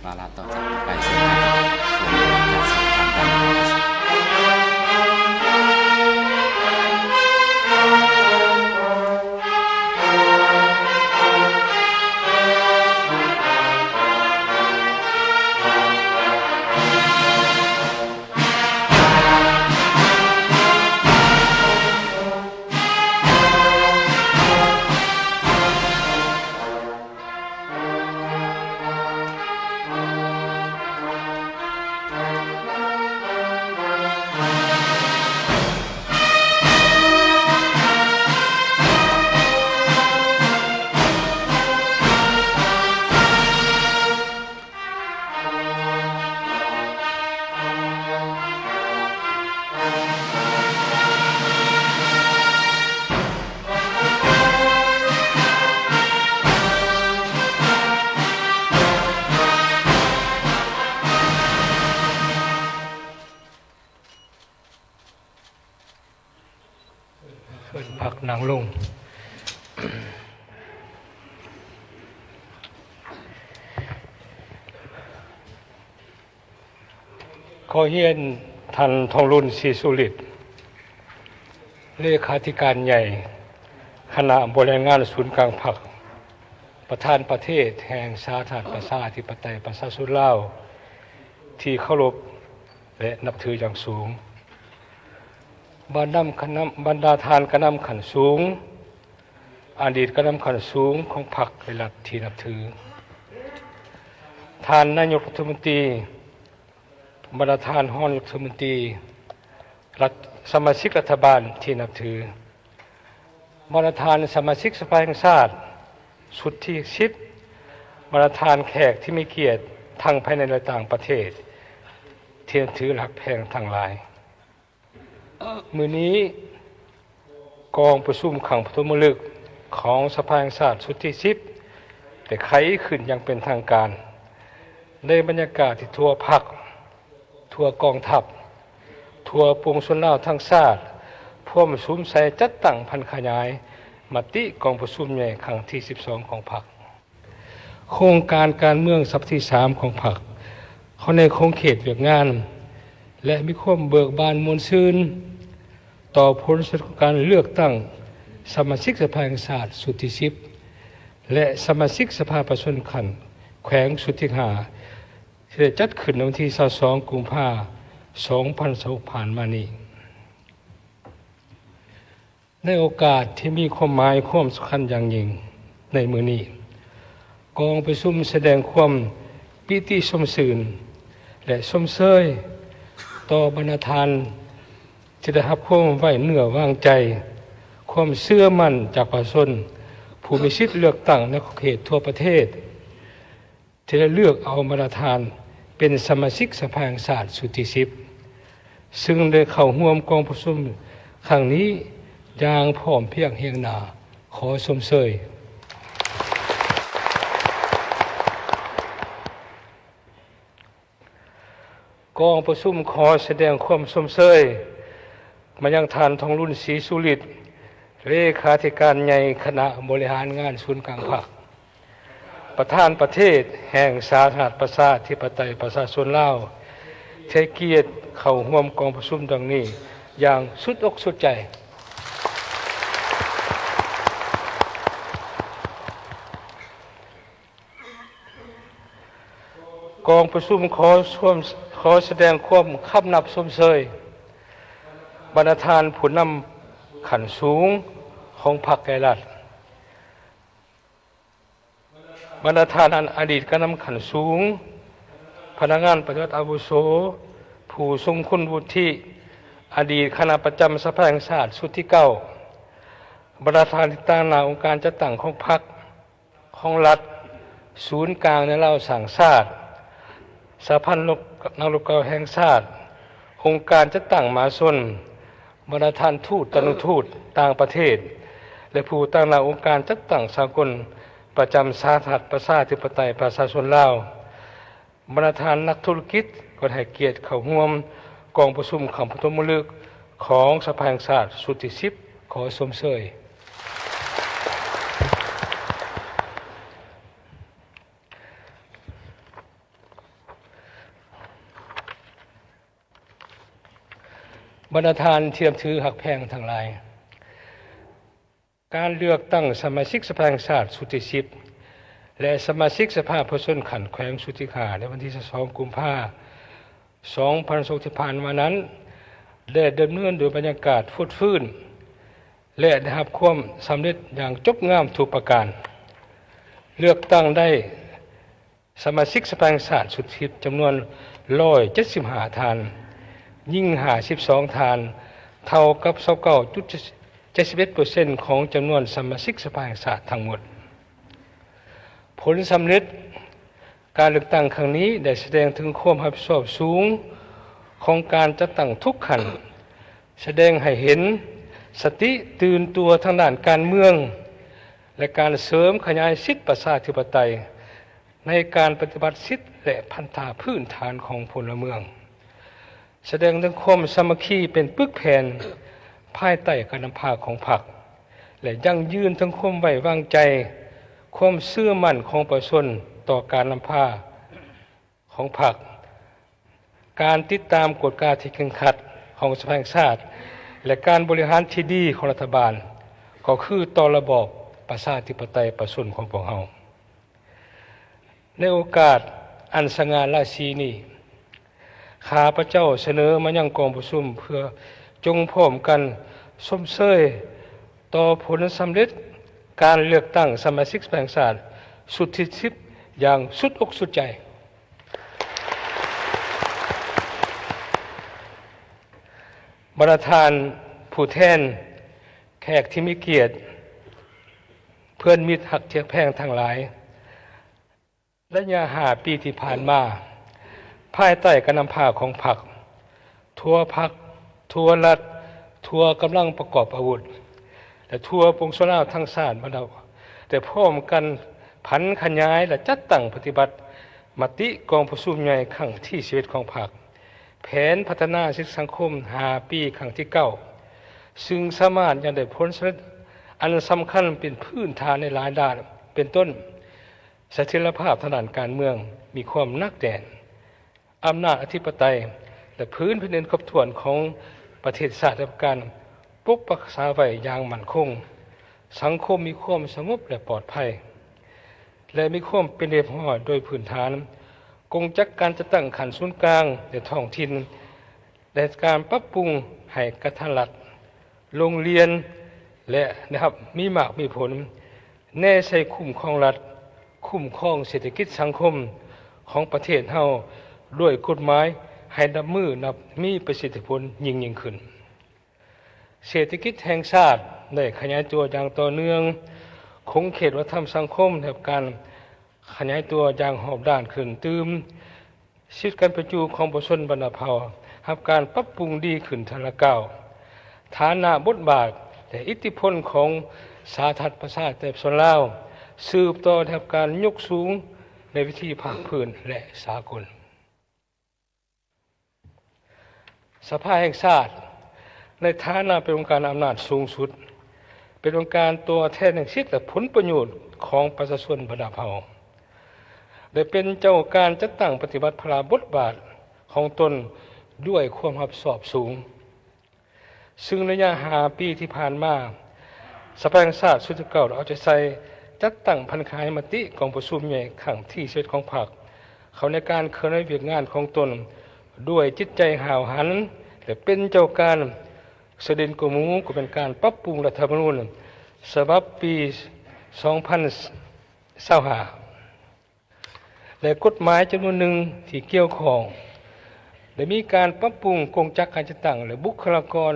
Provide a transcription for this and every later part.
วาระต่อจากนี้ไปเส้นทางส่วนการสำคัญด้านการศึกษาพักนางลงขอเฮียนท่านทองรุ่นศรีสุริตเลขาธิการใหญ่คณะบริหารงานศูนย์กลางพรรคประธานประเทศแห่งสาธารณรัฐประชาธิปไตยประชาชนลาวที่เคารพและนับถืออย่างสูงบรรดาทานกระนำขันสูงอดีตกระนำขันสูงของพรรคและรัฐที่นับถือทานนายกรัฐมนตรีบรรดาทานห้องนายกรัฐมนตรีรัฐสมาชิกรัฐบาลที่นับถือบรรดาทานสมาชิกสภาแห่งชาติสุดที่10บรรดาทานแขกที่มีเกียรติทั้งภายในและต่างประเทศที่นับถือหลักแพงทั้งหลายมื้อนี้กองประชุมขังปฐมฤกษ์ของสภาแห่งชาติสุดที่10แต่ไขขึ้นอย่างเป็นทางการในบรรยากาศที่ทั่วพรรคทั่วกองทัพทั่วปวงชนลาวทั้งชาติพร้อมประชุมใส่จัดตั้งพันขยายมติกองประชุมใหญ่ครั้งที่12ของพรรคโครงการการเมืองสัปดาห์ที่3ของพรรคเขาในโครงเขตเวียกงานและมีความเบิกบานมวลชื่นต่อผลสุดของการเลือกตั้งสมาชิกสภาแห่งชาติสุดที่10และสมาชิกสภาประชาชนขันธ์แขวงสุดที่5ที่ได้จัดขึ้นในวันที่22กุมภาพันธ์2026ผ่านมานี้ในโอกาสที่มีความหมายความสำคัญอย่างยิ่งในมื้อนี้กองประชุมแสดงความปิติสมชื่นและชมเชยต่อบรรดาทานที่ได้รับความไว้เนื้อวางใจความเชื่อมั่นจากประชาชนผู้มีสิทธิ์เลือกตั้งในเขตทั่วประเทศที่ได้เลือกเอาบรรดาทานเป็นสมาชิกสภาแห่งชาติสุดที่10ซึ่งได้เข้าร่วมกองประชุมครั้งนี้อย่างพร้อมเพรียงเฮียงหน้าขอชมเชยกองประชุมขอแสดงความชมเชยมายังทานทองรุ่นศรีสุริตเลขาธิการใหญ่คณะบริหารงานศูนย์กลางพรรคประธานประเทศแห่งสาธารณรัฐประชาธิปไตยประชาชนลาวใช้เกียรติเข้าร่วมกองประชุมดังนี้อย่างสุดอกสุดใจกองประชุมขอแสดงความขับนับชมเชยบรรดาทานผู้นำขันสูงของพรรคไกรรัฐบรรดาทานอดีตกนำขันสูงพนักงานปฏิบัติอาวุโสผู้ทรงคุณวุฒิอดีตคณะประจำสภาแห่งชาติสุดที่9บรรดาทานที่ตั้งหน้าองค์การจัดตั้งของพรรคของรัฐศูนย์กลางในเราสั่งชาติสหพันธ์นักรบเก่าแห่งชาติองค์การจัดตั้งมหาชนบรรดาทานทูตตนุทูตต่างประเทศและผู้ตั้งหน้าองค์การจัดตั้งสากลประจำสาธารณรัฐประชาธิปไตยประชาชนลาวบรรดาทานนักธุรกิจก็ให้เกียรติเข้าร่วมกองประชุมขังปฐมฤกษ์ของสภาแห่งชาติสุดที่10ขอชมเชย บรรดาทานเทียมถือหักแพงทั้งหลายการเลือกตั้งสมาชิกสภาแห่งชาติสุดที่10และสมาชิกสภาผู้แทนขันธ์แขวงสุทธิขาในวันที่2กุมภาพันธ์2016ที่ผ่านมานั้นได้ดำเนินโดยบรรยากาศฟุดฟื้นและได้รับความสำเร็จอย่างจบงามทุกประการเลือกตั้งได้สมาชิกสภาแห่งชาติสุดที่10จำนวน175ทานยิ่ง52ทานเท่ากับ29.71% ของจำนวนสมาชิกสภาแห่งชาติทั้งหมดผลสำเร็จการเลือกตั้งครั้งนี้ได้แสดงถึงความรับผิดชอบสูงของการจัดตั้งทุกขั้นแสดงให้เห็นสติตื่นตัวทางด้านการเมืองและการเสริมขยายสิทธิประชาธิปไตยในการปฏิบัติสิทธิและพันธะพื้นฐานของพลเมืองแสดงถึงความสามัคคีเป็นปึกแผ่นภายใต้การนำพาของพรรคและยั่งยืนทั้งความไว้วางใจความเชื่อมั่นของประชาชนต่อการนำพาของพรรคการติดตามกฎกาที่เคร่งครัดของสภาแห่งชาติและการบริหารที่ดีของรัฐบาลก็คือต่อระบอบประชาธิปไตยประชาชนของพวกเราในโอกาสอันสง่าราศีนี้ข้าพเจ้าเสนอมายังกองประชุมเพื่อจงพร้อมกันชมเชยต่อผลสำเร็จการเลือกตั้งสมาชิกสภาแห่งชาติสุดที่10อย่างสุดอกสุดใจบรรดาทานผู้แทนแขกที่มีเกียรติเพื่อนมิตรหักเทียงแพงทั้งหลายระยะ5 ปีที่ผ่านมาภายใต้การนำพาของพรรคทั่วพรรคทั่วรัฐทั่วกำลังประกอบอาวุธและทั่วปวงชนชาวทั้งชาติมาแล้วแต่พร้อมกันผันขยายและจัดตั้งปฏิบัติมติกองประชุมใหญ่ครั้งที่11ของพรรคแผนพัฒนาสังคม5 ปีครั้งที่9ซึ่งสามารถยังได้ผลสำเร็จอันสำคัญเป็นพื้นฐานในหลายด้านเป็นต้นเสถียรภาพทางด้านการเมืองมีความหนักแน่นอำนาจอธิปไตยและพื้นแผ่นดินครบถ้วนของประเทศชาติและการปกปักษาไว้อย่างมั่นคงสังคมมีความสงบและปลอดภัยและมีความเป็นเรียบร้อยโดยพื้นฐานกงจักการจะตั้งขันศูนย์กลางในท้องถิ่นและการปรับปรุงให้กระทันรัดโรงเรียนและนะครับมีมากมีผลแน่ใช้คุ้มครองรัฐคุ้มครองเศรษฐกิจสังคมของประเทศเฮาด้วยกฎหมายให้นับมือนับมีประสิทธิผลยิ่งขึ้นเศรษฐกิจแห่งชาติได้ขยายตัวอย่างต่อเนื่องคงเขตวัฒนธรรมสังคมและการขยายตัวอย่างหอบด้านขึ้นตื่มชีวิตการประจุของประชาชนบรรดาเผ่ารับการปรับปรุงดีขึ้นทางละก้าวฐานะบทบาทและอิทธิพลของสาธารณประชาชนแต่ส่วนลาวสืบต่อทางการยกสูงในวิธีภาคพื้นและสากลสภาแห่งชาติในฐานะเป็นองค์การอำนาจสูงสุดเป็นองค์การตัวแทนแห่งสิทธิและผลประโยชน์ของประชาชนบรรดาเผ่าได้เป็นเจ้าการจัดตั้งปฏิบัติพระบทบาทของตนด้วยความรับผิดชอบสูงซึ่งระยะ5 ปีที่ผ่านมาสภาแห่งชาติสุดที่9เอาใจใส่จัดตั้งพันขายมติกองประชุมใหญ่ครั้งที่11ของพรรคเขาในการเคลื่อนไหวเวียกงานของตนด้วยจิตใจห่าวหันและเป็นเจ้าการเสด็จกมูก็เป็นการปรับปรุงรัฐธรรมนูญฉบับปี2025และกฎหมายจำนวนหนึ่งที่เกี่ยวข้องได้มีการปรับปรุงกงจักการจัดตั้งและบุคลากร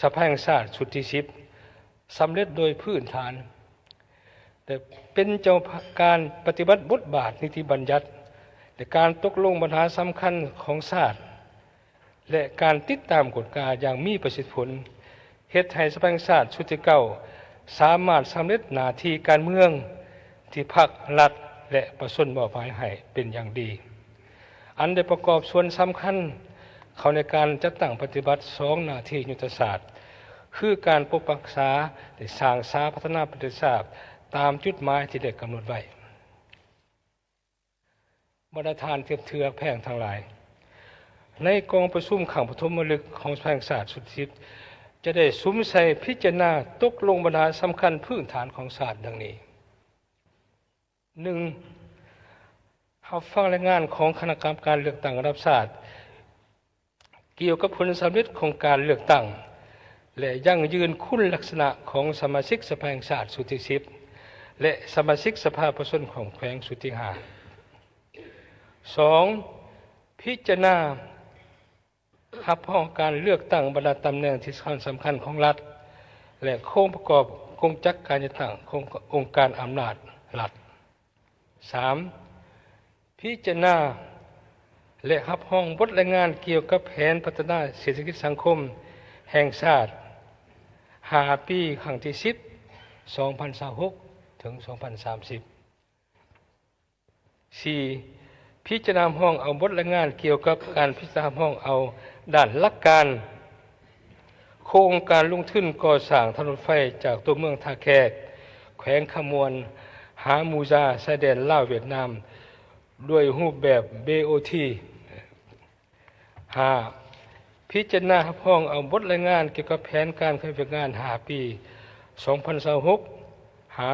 สภาแห่งชาติสุดที่10สำเร็จโดยพื้นฐานแต่เป็นเจ้าการปฏิบัติบทบาทนิติบัญญัติและการตกลงปัญหาสำคัญของชาติและการติดตามกฎกาอย่างมีประสิทธิผลเฮ็ดให้สภาแห่งชาติชุดที่9สามารถสำเร็จหน้าที่การเมืองที่พรรครัฐและประชาชนมอบหมายให้เป็นอย่างดีอันได้ประกอบส่วนสำคัญเขาในการจัดตั้งปฏิบัติ2หน้าที่ยุทธศาสตร์คือการปกปักษาและสร้างสาพัฒนาประเทศชาติตามจุดหมายที่ได้กำหนดไว้บรรดาทานเทียบเทือกแพงทั้งหลาย ในกองประชุมขังปฐมฤกษ์ของสภาแห่งชาติสุดทิศจะได้สุมใส่พิจารณาตกลงบรรดาสำคัญพื้นฐานของศาสตร์ดังนี้ 1. รับฟังรายงานของคณะกรรมการเลือกตั้งระดับชาติเกี่ยวกับผลสำเร็จของการเลือกตั้งและยั่งยืนคุณลักษณะของสมาชิกสภาแห่งชาติสุดที่10และสมาชิกสภาประชาชนของแขวงสุดที่5 2. พิจารณารับรองการเลือกตั้งบรรดาตำแหน่งที่สำคัญของรัฐและโครงประกอบกงจักรการจัดตั้งขององค์การอำนาจรัฐ 3. พิจารณาและรับรองบทรายงานเกี่ยวกับแผนพัฒนาเศรษฐกิจสังคมแห่งชาติ5 ปีครั้งที่10 2026 ถึง 2030 4. พิจารณาห้องเอาบทรายงานเกี่ยวกับการพิจารณาห้องเอาด้านหลักการโครงการลงทุนก่อสร้างถนนรถไฟจากตัวเมืองท่าแขกแขวงขมวนหามูซาชายแดนลาวเวียดนามด้วยรูปแบบ BOT 5. พิจารณาห้องเอาบทรายงานเกี่ยวกับแผนการปฏิบัติงาน5 ปี 2026 หา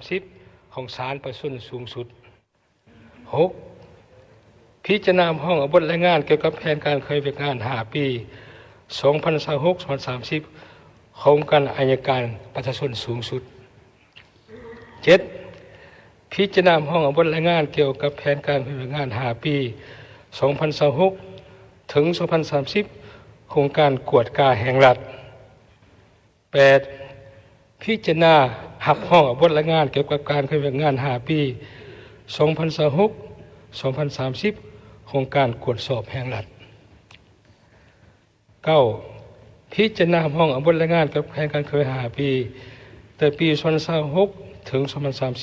2030 ของศาลประชาชนสูงสุด 6. พิจารณาห้องเอาบทรายงานเกี่ยวกับแผนการปฏิบัติงาน5 ปี 2026-2030 ของการอัยการประชาชนสูงสุด 7. พิจารณาห้องเอาบทรายงานเกี่ยวกับแผนการปฏิบัติงาน5 ปี 2026 ถึง 2030 โครงการกวดกาแห่งรัฐ 8. พิจารณาหับห้องเอาบทรายงานเกี่ยวกับการปฏิบัติงาน5 ปี 2026-2030 โครงการกวดสอบแห่งรัฐ 9. พิจารณาห้องเอาบทรายงานกับแผนการเคย5 ปีแต่ปี 2026 ถึง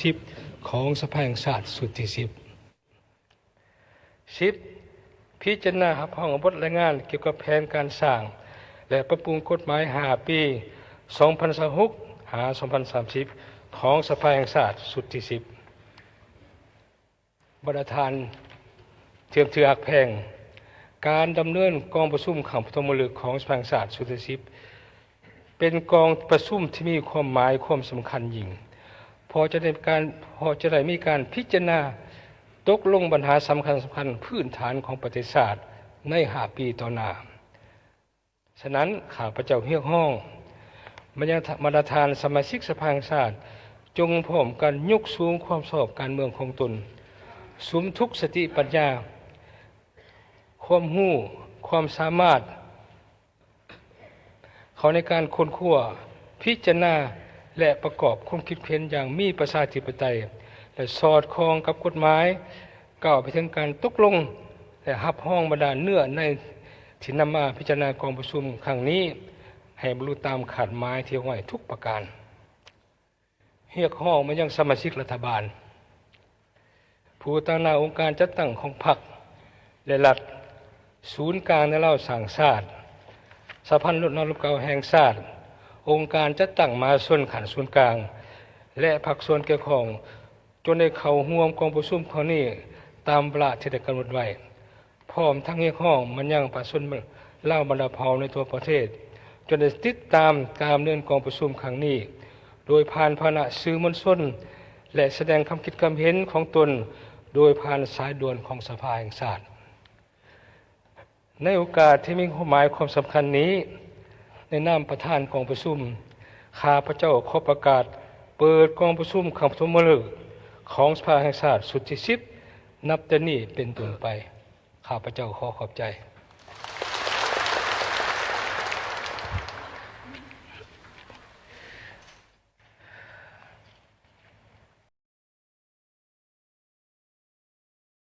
2030 ของสภาแห่งชาติสุดที่10 พิจารณาห้องเอาบทรายงานเกี่ยวกับแผนการสร้างและปรับปรุงกฎหมาย5 ปี 2026 หา 2030 ของสภาแห่งชาติสุดที่10 บรรทานเทียมเทือกแพงการดำเนินกองประชุมขังปฐมฤกษ์ของสภาแห่งชาติสุดที่10เป็นกองประชุมที่มีความหมายความสำคัญยิ่งพอจะได้มีการพิจารณาตกลงปัญหาสำคัญพื้นฐานของประเทศชาติใน5 ปีต่อหน้าฉะนั้นข้าพเจ้าเรียกร้องบรรทานสมาชิกสภาแห่งชาติจงพร้อมกันยกสูงความชอบการเมืองของตนสุมทุกสติปัญญาความรู้ความสามารถเขาในการค้นคว้าพิจารณาและประกอบความคิดเห็นอย่างมีประชาธิปไตยและสอดคล้องกับกฎหมายก้าวไปถึงการตกลงและรับรองบรรดาเนื้อในที่นำมาพิจารณากองประชุมครั้งนี้ให้บรรลุตามขาดหมายที่ไว้ทุกประการเรียกร้องมายังสมาชิกรัฐบาลผู้ตั้งหน้าองค์การจัดตั้งของพรรคและรัฐศูนย์กลางในเล่าสั่งชาติสภาลดน้ำลบเก่าแห่งชาติองค์การจัดตั้งมาส่วนขันศูนย์กลางและพรรคส่วนเกี่ยวข้องจนได้เข้าร่วมกองประชุมครั้งนี้ตามเวลาที่ได้กำหนดไว้พร้อมทั้งเรียกร้องมันยังประชาชนเล่าบรรดาเผ่าในทั่วประเทศจนได้ติดตามการดำเนินกองประชุมครั้งนี้โดยผ่านภาณะสื่อมวลชนและแสดงความคิดความเห็นของตนโดยผ่านสายด่วนของสภาแห่งชาติในโอกาสที่มีความหมายความสำคัญนี้ในนามประธานกองประชุมข้าพเจ้าขอประกาศเปิดกองประชุมขังปฐมฤกษ์ของสภาแห่งชาติสุดที่10นับแต่นี้เป็นต้นไปข้าพเจ้าขอขอบใจ